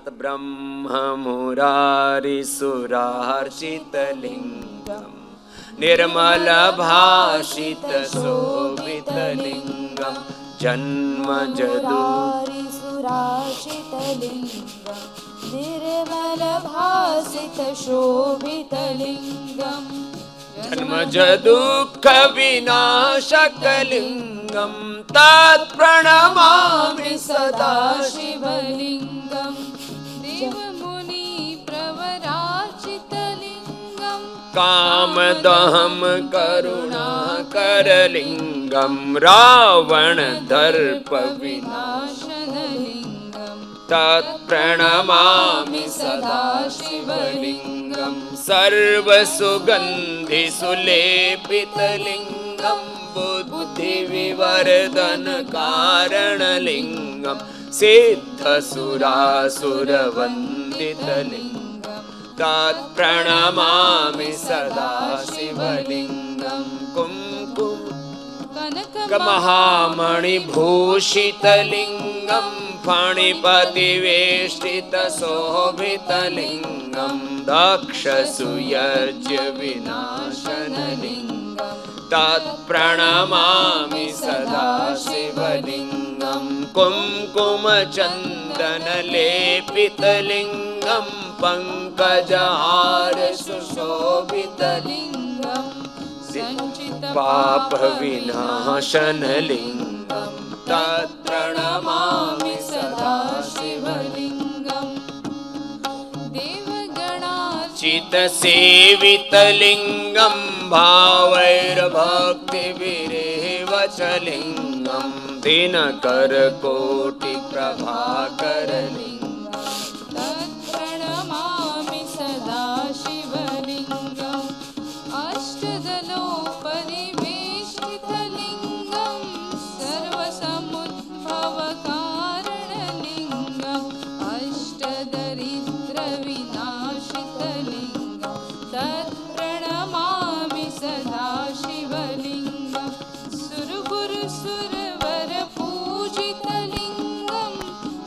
ब्रह्म मुरारिसुरार्चितलिङ्गम् निर्मलभाषितशोभितलिङ्गम् जन्मजदुरारिसुरार्चितलिङ्गम् निर्मलभासितशोभितलिङ्गम् जन्मजदुःखविनाशकलिङ्गम् तत्प्रणमामि सदा शिवलिङ्गम् देवमुनि प्रवरार्चितलिङ्गम् कामदहं करुणाकरलिङ्गम् रावणदर्पविनाशनलिङ्गम् तत्प्रणमामि सदा शिवलिङ्गम् सर्वसुगन्धिसुलेपितलिङ्गम् बुद्धिविवर्धनकारणलिङ्गम् सिद्धसुरासुरवन्दितलिङ्गम् तत्प्रणमामि सदा शिवलिङ्गम् कुङ्कुमहामणिभूषितलिङ्गम् फणिपतिवेष्टितशोभितलिङ्गम् दक्षसुयज्ञविनाशनलिङ्गम् तत्प्रणमामि सदा शिवलिङ्गम् कुङ्कुमचन्दनलेपितलिङ्गम् पङ्कजहारसुशोभितलिङ्गम् पापविनाशनलिङ्गम् तत्प्रणमामि सदा शिवलिङ्गम् देवगणार्चितसेवितलिङ्गम् भावैर्भक्तिभिरेवचलिङ्गम् दिनकरकोटिप्रभाकरलिङ्गम् तत्प्रणमामि सदा शिवलिङ्गम् अष्टदलोपरिवेष्टितलिङ्गम् सर्वसमुद्भवकारणलिङ्गम् अष्टदरिद्रविनाशितलिङ्गम् तत्प्रणमामि सदा शिवलिङ्गम् सुरगुरुसुरवरपूजितलिङ्गम्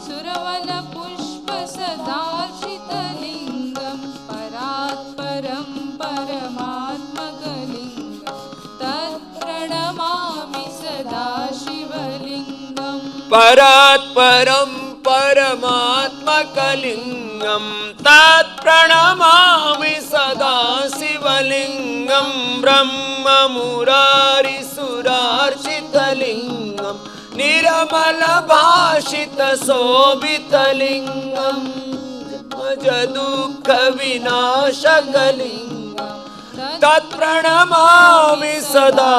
सुरवनपुष्पसदार्चितलिङ्गम् परात्परं परमात्मकलिङ्गम् तत्प्रणमामि सदा शिवलिङ्गम् परात्परं परमात्मकलिङ्गम् तत्प्रणमामि सदा शिवलिङ्गम् ब्रह्ममुरारिसुरार्चितलिङ्गम् निर्मलभाषितशोभितलिङ्गम् जदुःखविनाशकलिङ्गम् तत्प्रणमामि सदा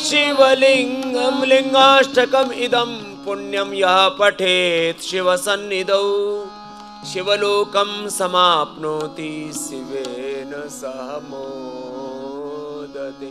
शिवलिङ्गम् लिङ्गाष्टकम् इदं पुण्यं यः पठेत् शिवसन्निधौ शिवलोकं समाप्नोति शिवेन सह मोदते।